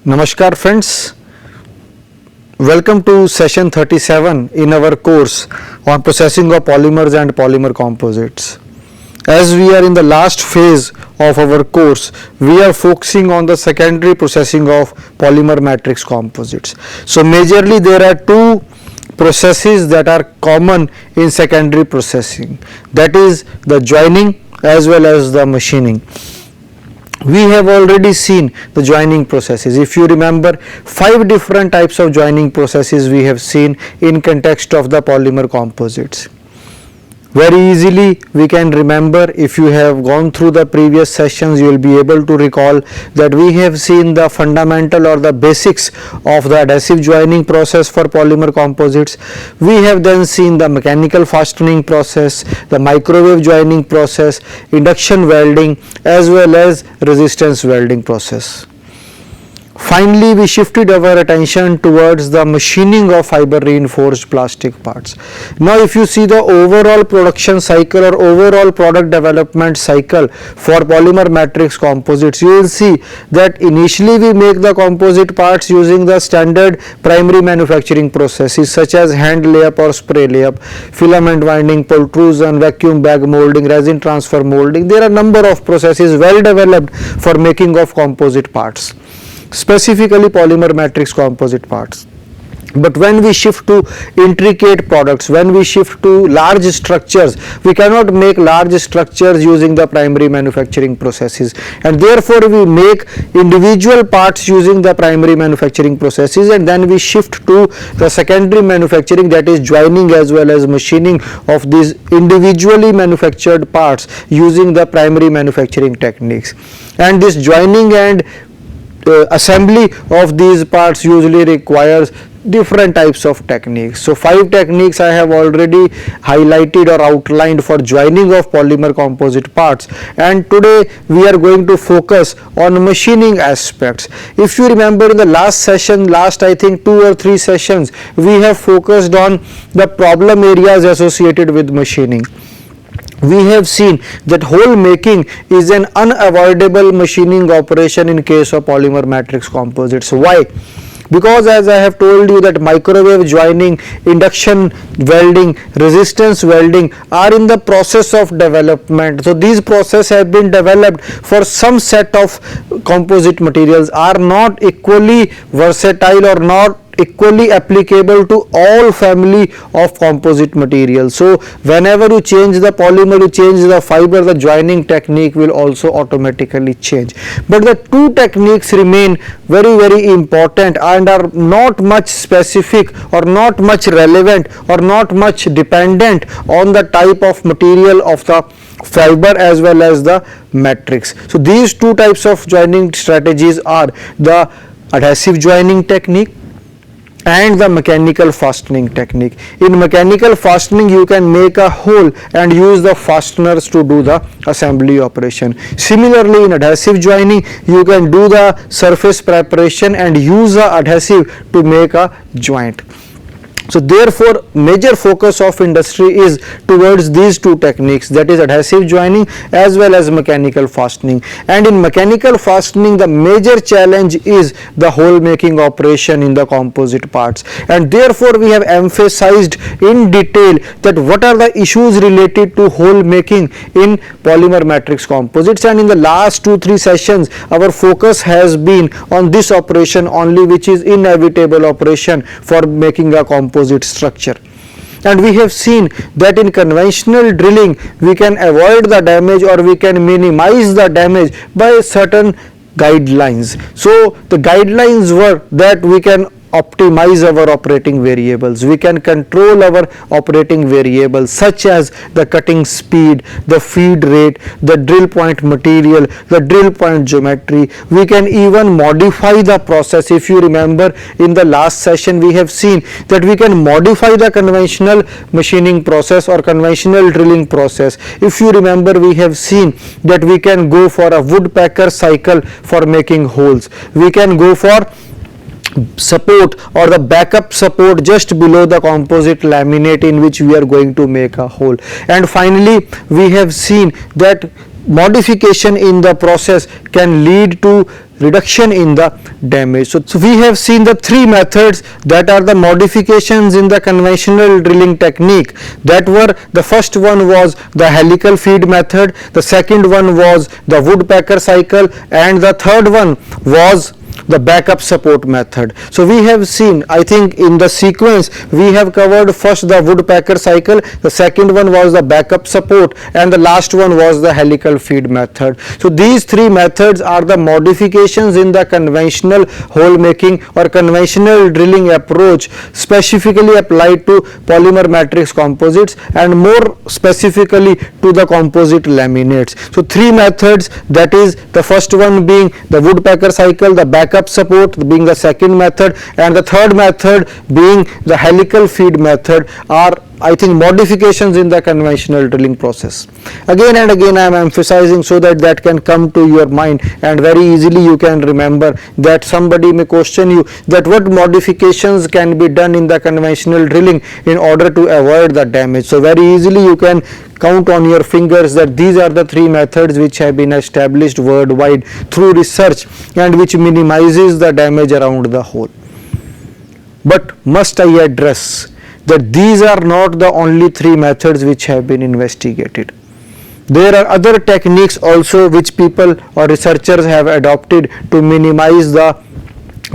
Namaskar friends, welcome to session 37 in our course on processing of polymers and polymer composites. As we are in the last phase of our course, we are focusing on the secondary processing of polymer matrix composites. So majorly there are two processes that are common in secondary processing, that is the joining as well as the machining. We have already seen the joining processes. If you remember, 5 different types of joining processes we have seen in context of the polymer composites. Very easily we can remember. If you have gone through the previous sessions, you will be able to recall that we have seen the fundamental or the basics of the adhesive joining process for polymer composites. We have then seen the mechanical fastening process, the microwave joining process, induction welding as well as resistance welding process. Finally, we shifted our attention towards the machining of fiber reinforced plastic parts. Now, if you see the overall production cycle or overall product development cycle for polymer matrix composites, you will see that initially we make the composite parts using the standard primary manufacturing processes such as hand layup or spray layup, filament winding, pultrusion, vacuum bag molding, resin transfer molding. There are a number of processes well developed for making of composite parts, specifically polymer matrix composite parts. But when we shift to intricate products, when we shift to large structures, we cannot make large structures using the primary manufacturing processes, and therefore we make individual parts using the primary manufacturing processes, and then we shift to the secondary manufacturing, that is joining as well as machining of these individually manufactured parts using the primary manufacturing techniques. And this joining and assembly of these parts usually requires different types of techniques. So 5 techniques I have already highlighted or outlined for joining of polymer composite parts, and today we are going to focus on machining aspects. If you remember, in the last session, I think 2 or 3 sessions, we have focused on the problem areas associated with machining. We have seen that hole making is an unavoidable machining operation in case of polymer matrix composites. Why? Because as I have told you that microwave joining, induction welding, resistance welding are in the process of development. So these processes have been developed for some set of composite materials, are not equally versatile or not equally applicable to all family of composite materials. So whenever you change the polymer, you change the fiber, the joining technique will also automatically change. But the 2 techniques remain very important and are not much specific or not much relevant or not much dependent on the type of material of the fiber as well as the matrix. So these 2 types of joining strategies are the adhesive joining technique and the mechanical fastening technique. In mechanical fastening, you can make a hole and use the fasteners to do the assembly operation. Similarly, in adhesive joining, you can do the surface preparation and use the adhesive to make a joint. So therefore, major focus of industry is towards these 2 techniques, that is adhesive joining as well as mechanical fastening. And in mechanical fastening, the major challenge is the hole making operation in the composite parts, and therefore we have emphasized in detail that what are the issues related to hole making in polymer matrix composites. And in the last 2-3 sessions, our focus has been on this operation only, which is inevitable operation for making a composite structure. And we have seen that in conventional drilling we can avoid the damage or we can minimize the damage by certain guidelines. So the guidelines were that we can optimize our operating variables, we can control our operating variables such as the cutting speed, the feed rate, the drill point material, the drill point geometry. We can even modify the process. If you remember, in the last session we have seen that we can modify the conventional machining process or conventional drilling process. If you remember, we have seen that we can go for a woodpecker cycle for making holes. We can go for support or the backup support just below the composite laminate in which we are going to make a hole. And finally, we have seen that modification in the process can lead to reduction in the damage. So we have seen the three methods that are the modifications in the conventional drilling technique. That were, the first one was the helical feed method, the second one was the woodpecker cycle, and the third one was the backup support method. So we have seen, I think in the sequence we have covered first the woodpecker cycle, the second one was the backup support, and the last one was the helical feed method. So these three methods are the modifications in the conventional hole making or conventional drilling approach, specifically applied to polymer matrix composites and more specifically to the composite laminates. So three methods, that is the first one being the woodpecker cycle, the backup support being the second method, and the third method being the helical feed method, are, I think, modifications in the conventional drilling process. Again and again I am emphasizing so that that can come to your mind and very easily you can remember that somebody may question you that what modifications can be done in the conventional drilling in order to avoid the damage. So very easily you can count on your fingers that these are the three methods which have been established worldwide through research and which minimizes the damage around the hole. But must I address that these are not the only three methods which have been investigated. There are other techniques also which people or researchers have adopted to minimize the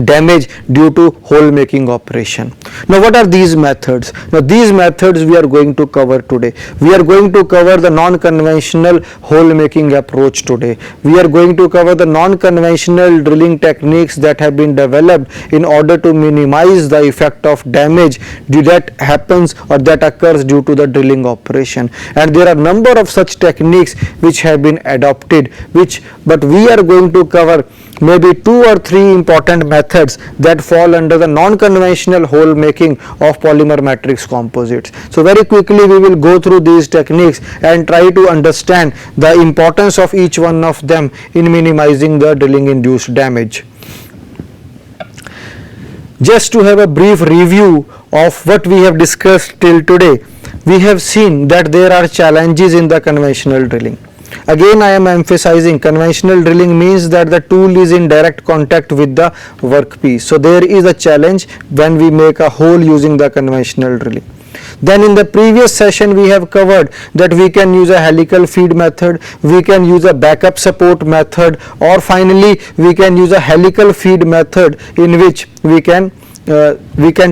damage due to hole making operation. Now what are these methods? Now these methods we are going to cover today. We are going to cover the non-conventional hole making approach today. We are going to cover the non-conventional drilling techniques that have been developed in order to minimize the effect of damage that happens or that occurs due to the drilling operation. And there are number of such techniques which have been adopted, but we are going to cover maybe two or three important methods that fall under the non-conventional hole making of polymer matrix composites. So very quickly we will go through these techniques and try to understand the importance of each one of them in minimizing the drilling induced damage. Just to have a brief review of what we have discussed till today, we have seen that there are challenges in the conventional drilling. Again I am emphasizing conventional drilling means that the tool is in direct contact with the workpiece. So there is a challenge when we make a hole using the conventional drilling. Then in the previous session we have covered that we can use a helical feed method, we can use a backup support method, or finally we can use a helical feed method in which we can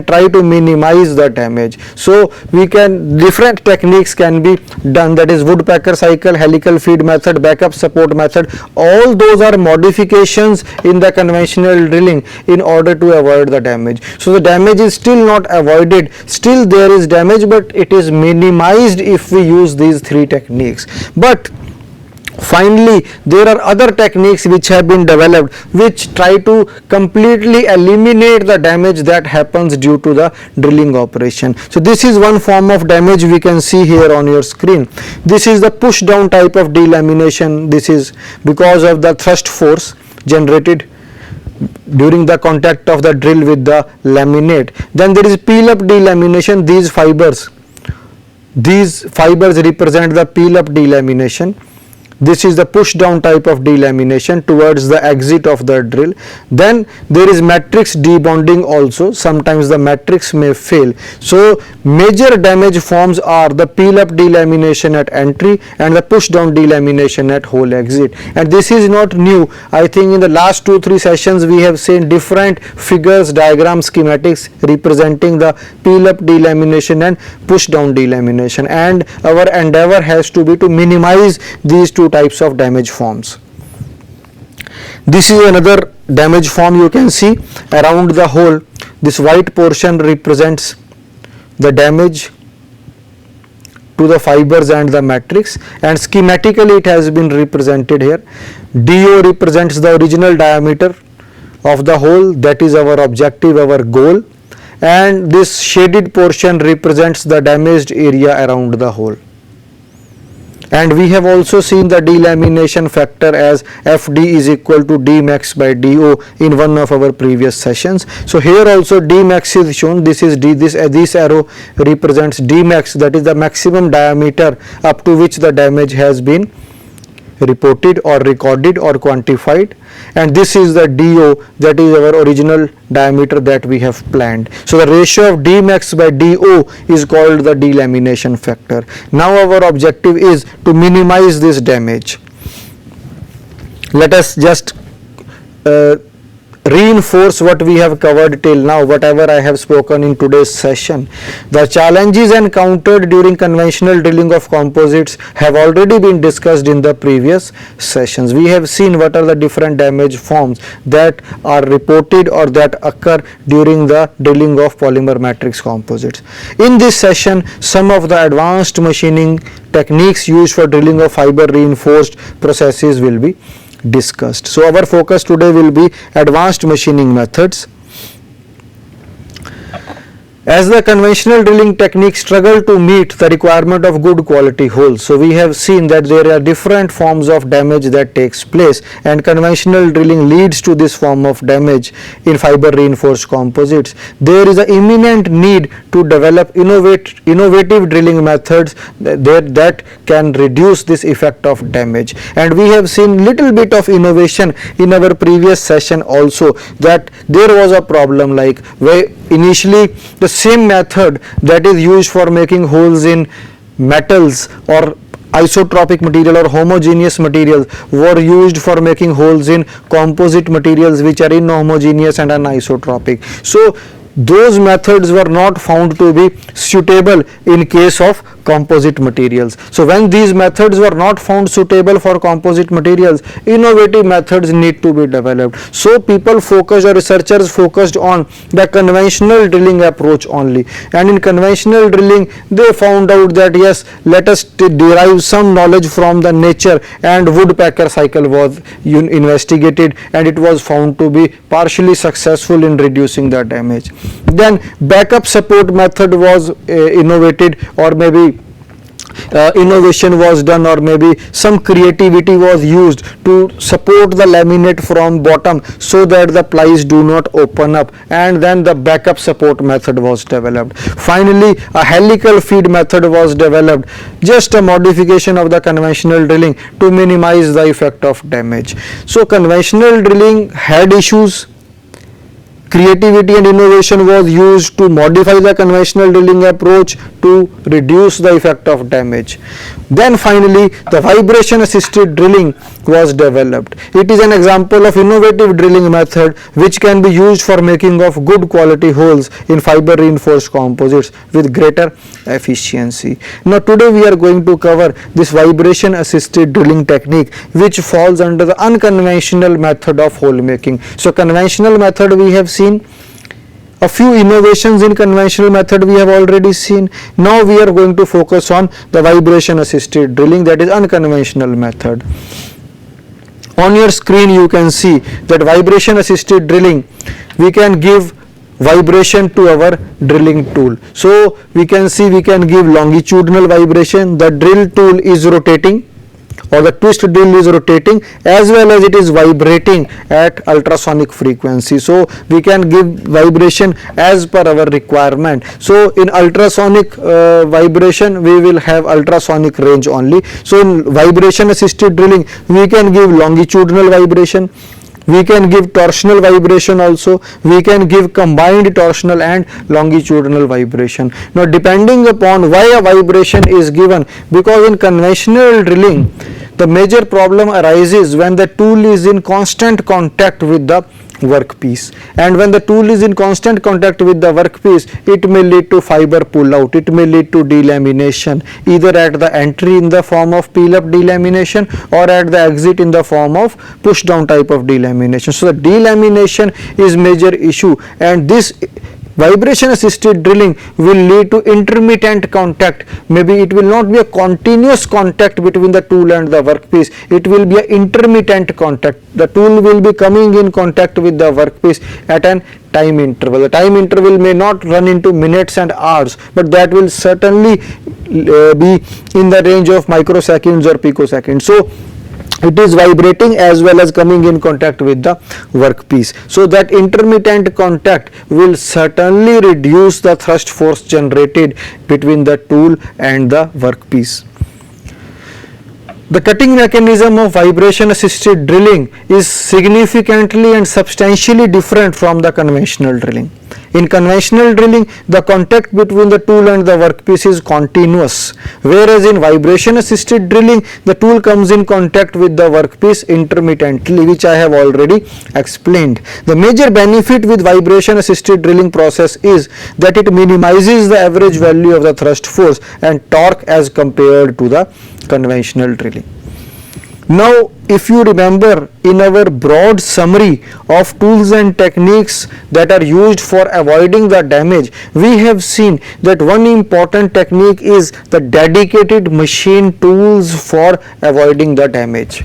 try to minimize the damage. So different techniques can be done, that is woodpecker cycle, helical feed method, backup support method. All those are modifications in the conventional drilling in order to avoid the damage. So the damage is still not avoided, still there is damage, but it is minimized if we use these three techniques. But finally there are other techniques which have been developed which try to completely eliminate the damage that happens due to the drilling operation. So this is one form of damage we can see here on your screen. This is the push down type of delamination. This is because of the thrust force generated during the contact of the drill with the laminate. Then there is peel up delamination. These fibers represent the peel up delamination. This is the push down type of delamination towards the exit of the drill. Then there is matrix debonding also. Sometimes the matrix may fail. So major damage forms are the peel up delamination at entry and the push down delamination at hole exit. And this is not new. I think in the last 2-3 sessions we have seen different figures, diagrams, schematics representing the peel up delamination and push down delamination, and our endeavor has to be to minimize these two types of damage forms. This is another damage form you can see around the hole. This white portion represents the damage to the fibers and the matrix, and schematically it has been represented here. DO represents the original diameter of the hole, that is our objective, our goal, and this shaded portion represents the damaged area around the hole. And we have also seen the delamination factor as FD is equal to D max by DO in one of our previous sessions. So here also D max is shown. This is D. This arrow represents D max, that is the maximum diameter up to which the damage has been reported or recorded or quantified, and this is the DO, that is our original diameter that we have planned. So the ratio of Dmax by DO is called the delamination factor. Now our objective is to minimize this damage. Let us just reinforce what we have covered till now, whatever I have spoken in today's session. The challenges encountered during conventional drilling of composites have already been discussed in the previous sessions. We have seen what are the different damage forms that are reported or that occur during the drilling of polymer matrix composites. In this session, some of the advanced machining techniques used for drilling of fiber reinforced processes will be discussed. So our focus today will be advanced machining methods. As the conventional drilling techniques struggle to meet the requirement of good quality holes, so we have seen that there are different forms of damage that takes place, and conventional drilling leads to this form of damage in fiber reinforced composites. There is an imminent need to develop innovative drilling methods that can reduce this effect of damage, and we have seen little bit of innovation in our previous session also, that there was a problem like where initially the same method that is used for making holes in metals or isotropic material or homogeneous materials were used for making holes in composite materials which are inhomogeneous and anisotropic. So those methods were not found to be suitable in case of composite materials. So when these methods were not found suitable for composite materials, innovative methods need to be developed. So people focused, or researchers focused on the conventional drilling approach only, and in conventional drilling they found out that yes, let us derive some knowledge from the nature, and Woodpecker cycle was investigated and it was found to be partially successful in reducing the damage. Then backup support method was innovated, or maybe innovation was done, or maybe some creativity was used to support the laminate from bottom so that the plies do not open up, and then the backup support method was developed. Finally, a helical feed method was developed, just a modification of the conventional drilling to minimize the effect of damage. So conventional drilling had issues. Creativity and innovation was used to modify the conventional drilling approach to reduce the effect of damage. Then finally, the vibration assisted drilling was developed. It is an example of innovative drilling method which can be used for making of good quality holes in fiber reinforced composites with greater efficiency. Now today we are going to cover this vibration assisted drilling technique, which falls under the unconventional method of hole making. So conventional method we have seen, a few innovations in conventional method we have already seen. Now we are going to focus on the vibration assisted drilling, that is unconventional method. On your screen you can see that vibration assisted drilling, we can give vibration to our drilling tool. So we can see we can give longitudinal vibration, the drill tool is rotating, or the twist drill is rotating, as well as it is vibrating at ultrasonic frequency. So we can give vibration as per our requirement. So in ultrasonic vibration we will have ultrasonic range only. So in vibration assisted drilling we can give longitudinal vibration, we can give torsional vibration also, we can give combined torsional and longitudinal vibration. Now depending upon why a vibration is given, because in conventional drilling the major problem arises when the tool is in constant contact with the workpiece, and when the tool is in constant contact with the workpiece, it may lead to fiber pull out, it may lead to delamination, either at the entry in the form of peel up delamination or at the exit in the form of push down type of delamination. So the delamination is major issue, and this vibration assisted drilling will lead to intermittent contact. Maybe it will not be a continuous contact between the tool and the workpiece, it will be an intermittent contact. The tool will be coming in contact with the workpiece at an time interval. The time interval may not run into minutes and hours, but that will certainly be in the range of microseconds or picoseconds. So it is vibrating as well as coming in contact with the workpiece. So that intermittent contact will certainly reduce the thrust force generated between the tool and the workpiece. The cutting mechanism of vibration assisted drilling is significantly and substantially different from the conventional drilling. In conventional drilling, the contact between the tool and the workpiece is continuous, whereas in vibration assisted drilling, the tool comes in contact with the workpiece intermittently, which I have already explained. The major benefit with vibration assisted drilling process is that it minimizes the average value of the thrust force and torque as compared to the conventional drilling. Now, if you remember in our broad summary of tools and techniques that are used for avoiding the damage, we have seen that one important technique is the dedicated machine tools for avoiding the damage.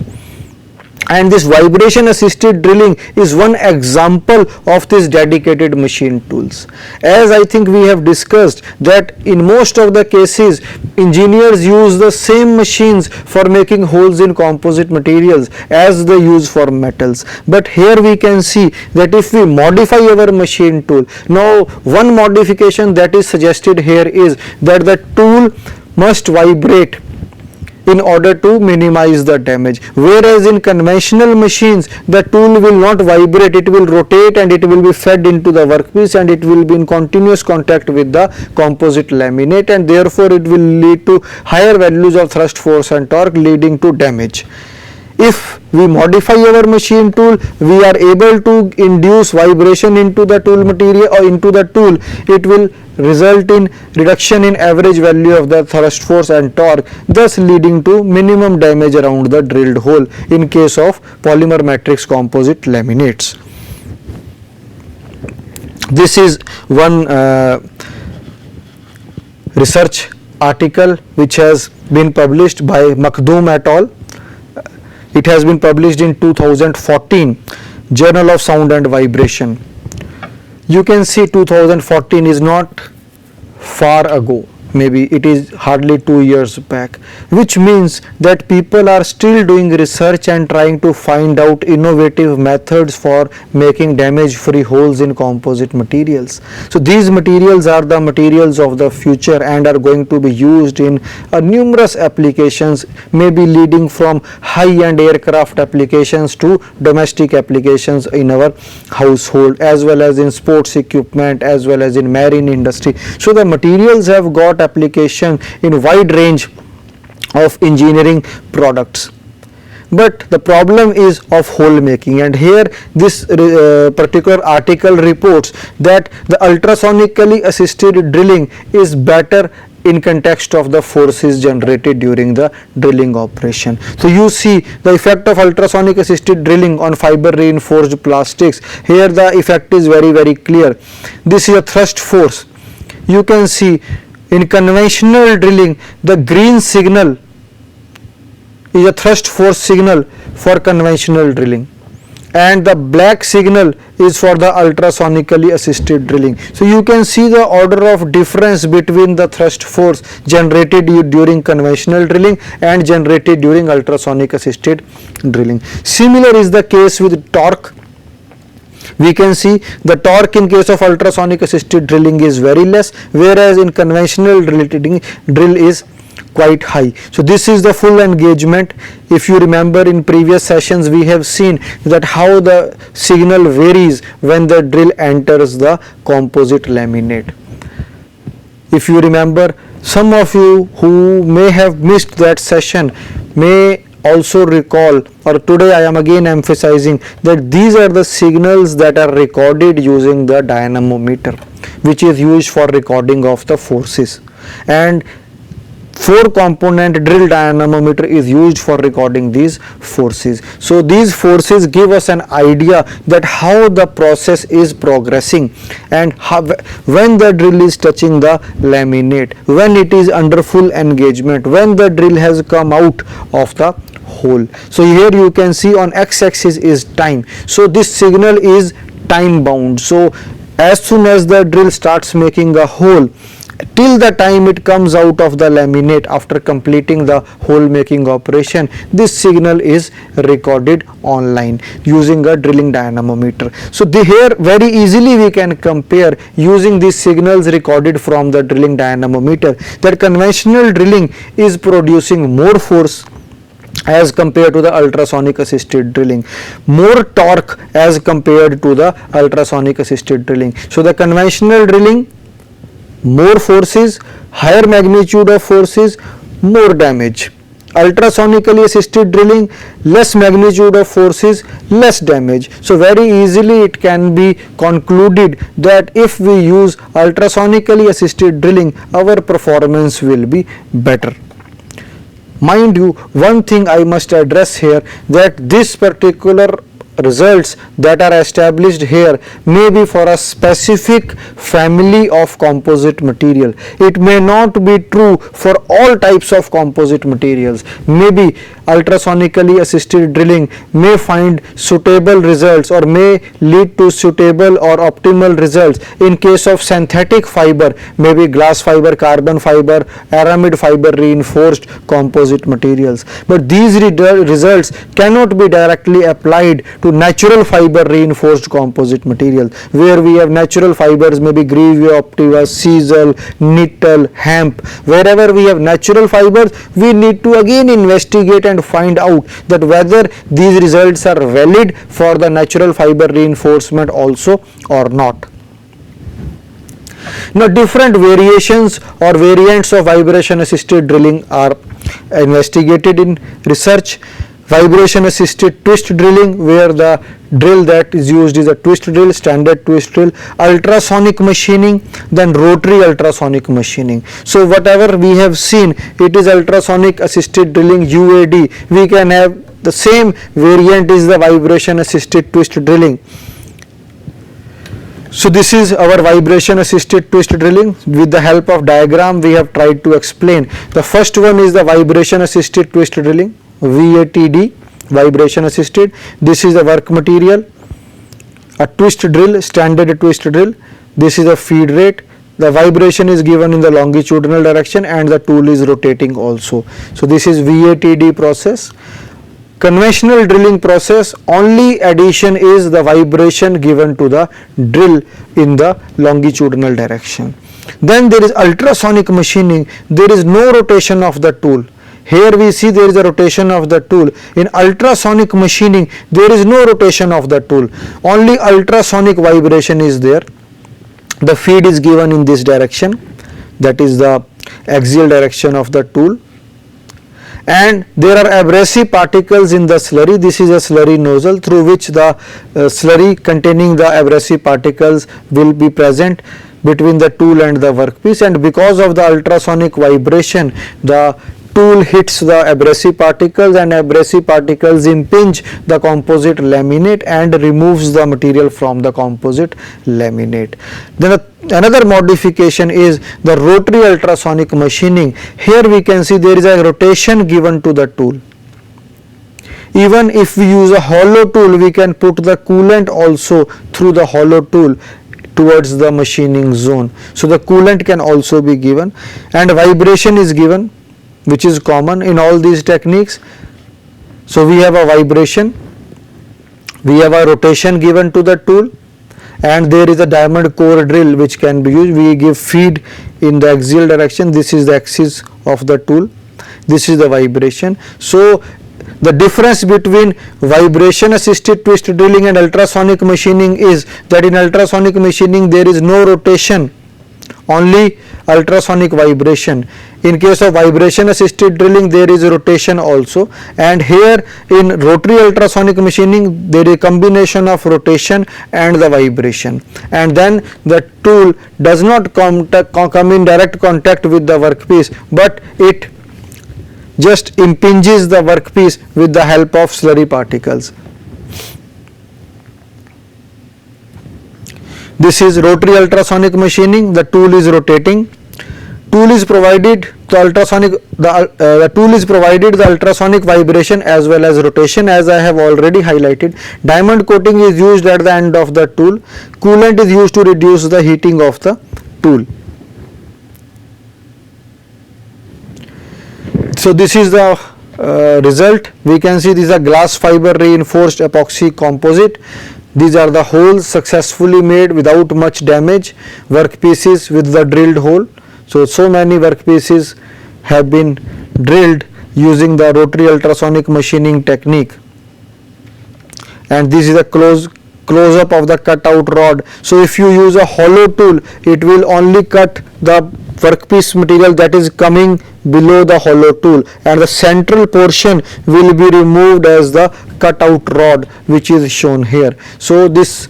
And this vibration assisted drilling is one example of this dedicated machine tools. As I think we have discussed that in most of the cases engineers use the same machines for making holes in composite materials as they use for metals. But here we can see that if we modify our machine tool, now one modification that is suggested here is that the tool must vibrate in order to minimize the damage, whereas in conventional machines the tool will not vibrate, it will rotate and it will be fed into the workpiece and it will be in continuous contact with the composite laminate, and therefore it will lead to higher values of thrust force and torque, leading to damage. If we modify our machine tool, we are able to induce vibration into the tool material or into the tool. It will result in reduction in average value of the thrust force and torque, thus leading to minimum damage around the drilled hole in case of polymer matrix composite laminates. This is one research article which has been published by Makhdoom et al. It has been published in 2014, Journal of Sound and Vibration. You can see 2014 is not far ago, maybe it is hardly 2 years back, which means that people are still doing research and trying to find out innovative methods for making damage free holes in composite materials. So these materials are the materials of the future and are going to be used in numerous applications, maybe leading from high-end aircraft applications to domestic applications in our household, as well as in sports equipment, as well as in marine industry. So the materials have got application in wide range of engineering products. But the problem is of hole making, and here this particular article reports that the ultrasonically assisted drilling is better in context of the forces generated during the drilling operation. So you see the effect of ultrasonic assisted drilling on fiber reinforced plastics. Here the effect is very clear. This is a thrust force. You can see in conventional drilling, the green signal is a thrust force signal for conventional drilling, and the black signal is for the ultrasonically assisted drilling. So you can see the order of difference between the thrust force generated during conventional drilling and generated during ultrasonic assisted drilling. Similar is the case with torque. We can see the torque in case of ultrasonic assisted drilling is very less, whereas in conventional drill is quite high. So this is the full engagement. If you remember in previous sessions we have seen that how the signal varies when the drill enters the composite laminate. If you remember, some of you who may have missed that session may also recall, or today I am again emphasizing that these are the signals that are recorded using the dynamometer, which is used for recording of the forces, and 4-component drill dynamometer is used for recording these forces. So these forces give us an idea that how the process is progressing and how, when the drill is touching the laminate, when it is under full engagement, when the drill has come out of the hole. So here you can see on x-axis is time. So this signal is time bound. So as soon as the drill starts making a hole, till the time it comes out of the laminate after completing the hole making operation, this signal is recorded online using a drilling dynamometer. So here very easily we can compare using these signals recorded from the drilling dynamometer that conventional drilling is producing more force as compared to the ultrasonic assisted drilling, more torque as compared to the ultrasonic assisted drilling. So the conventional drilling, more forces, higher magnitude of forces, more damage. Ultrasonically assisted drilling, less magnitude of forces, less damage. So very easily it can be concluded that if we use ultrasonically assisted drilling, our performance will be better. Mind you, one thing I must address here, that this particular results that are established here may be for a specific family of composite material. It may not be true for all types of composite materials. Maybe ultrasonically assisted drilling may find suitable results or may lead to suitable or optimal results in case of synthetic fiber, maybe glass fiber, carbon fiber, aramid fiber reinforced composite materials. But these results cannot be directly applied to natural fiber reinforced composite material, where we have natural fibers, maybe Grevio, Optiva, Sisal, Nittel, hemp. Wherever we have natural fibers, we need to again investigate and find out that whether these results are valid for the natural fiber reinforcement also or not. Now different variations or variants of vibration assisted drilling are investigated in research. Vibration assisted twist drilling, where the drill that is used is a twist drill, standard twist drill, ultrasonic machining, then rotary ultrasonic machining. So whatever we have seen, it is ultrasonic assisted drilling, UAD. We can have the same variant is the vibration assisted twist drilling. So this is our vibration assisted twist drilling. With the help of diagram we have tried to explain. The first one is the vibration assisted twist drilling, VATD, vibration assisted. This is the work material, a twist drill, standard twist drill. This is a feed rate. The vibration is given in the longitudinal direction and the tool is rotating also. So this is VATD process. Conventional drilling process, only addition is the vibration given to the drill in the longitudinal direction. Then there is ultrasonic machining. There is no rotation of the tool. Here we see there is a rotation of the tool. In ultrasonic machining, there is no rotation of the tool. Only ultrasonic vibration is there. The feed is given in this direction, that is the axial direction of the tool. And there are abrasive particles in the slurry. This is a slurry nozzle through which the slurry containing the abrasive particles will be present between the tool and the workpiece, and because of the ultrasonic vibration, the tool hits the abrasive particles and abrasive particles impinge the composite laminate and removes the material from the composite laminate. Then another modification is the rotary ultrasonic machining. Here we can see there is a rotation given to the tool. Even if we use a hollow tool, we can put the coolant also through the hollow tool towards the machining zone. So the coolant can also be given, and vibration is given, which is common in all these techniques. So we have a vibration, we have a rotation given to the tool, and there is a diamond core drill which can be used. We give feed in the axial direction. This is the axis of the tool. This is the vibration. So the difference between vibration assisted twist drilling and ultrasonic machining is that in ultrasonic machining there is no rotation, only ultrasonic vibration. In case of vibration assisted drilling, there is rotation also, and here in rotary ultrasonic machining there is a combination of rotation and the vibration, and then the tool does not come in direct contact with the workpiece, but it just impinges the workpiece with the help of slurry particles. This is rotary ultrasonic machining. The tool is rotating. Tool is provided the tool is provided the ultrasonic vibration as well as rotation, as I have already highlighted. Diamond coating is used at the end of the tool. Coolant is used to reduce the heating of the tool. So this is the result. We can see this is a glass fiber reinforced epoxy composite. These are the holes successfully made without much damage. Workpieces with the drilled hole. So many workpieces have been drilled using the rotary ultrasonic machining technique. And this is a close up of the cutout rod. So if you use a hollow tool, it will only cut the workpiece material that is coming below the hollow tool, and the central portion will be removed as the cutout rod, which is shown here. So this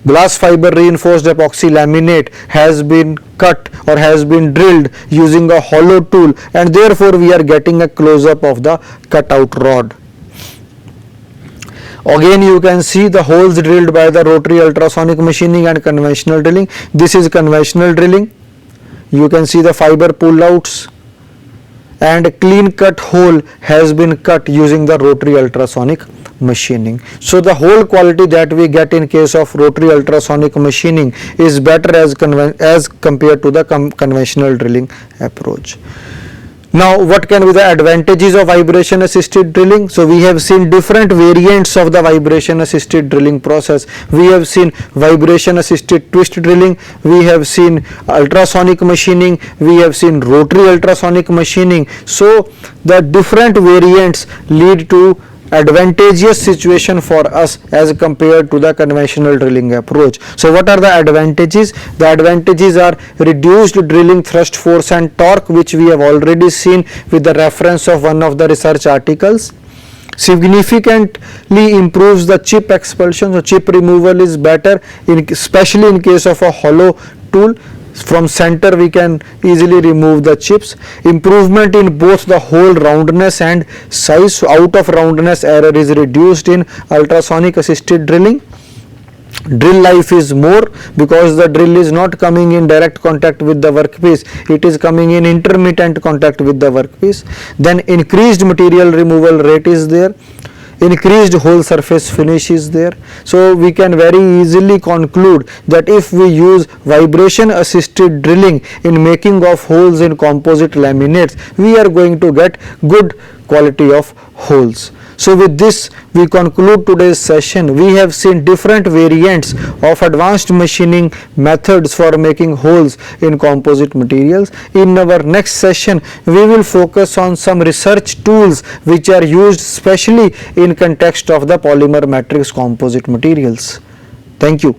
glass fiber reinforced epoxy laminate has been cut or has been drilled using a hollow tool, and therefore we are getting a close up of the cutout rod. Again, you can see the holes drilled by the rotary ultrasonic machining and conventional drilling. This is conventional drilling. You can see the fiber pull outs, and a clean cut hole has been cut using the rotary ultrasonic machining. So the whole quality that we get in case of rotary ultrasonic machining is better as compared to the conventional drilling approach. Now, what can be the advantages of vibration assisted drilling? So we have seen different variants of the vibration assisted drilling process. We have seen vibration assisted twist drilling, we have seen ultrasonic machining, we have seen rotary ultrasonic machining. So the different variants lead to advantageous situation for us as compared to the conventional drilling approach. So what are the advantages? The advantages are reduced drilling thrust force and torque, which we have already seen with the reference of one of the research articles. Significantly improves the chip expulsion, so chip removal is better, especially in case of a hollow tool. From center we can easily remove the chips. Improvement in both the hole roundness and size, so out of roundness error is reduced in ultrasonic assisted drilling. Drill life is more because the drill is not coming in direct contact with the workpiece, it is coming in intermittent contact with the workpiece. Then increased material removal rate is there, increased hole surface finish is there. So we can very easily conclude that if we use vibration assisted drilling in making of holes in composite laminates, we are going to get good quality of holes. So with this we conclude today's session. We have seen different variants of advanced machining methods for making holes in composite materials. In our next session we will focus on some research tools which are used specially in context of the polymer matrix composite materials. Thank you.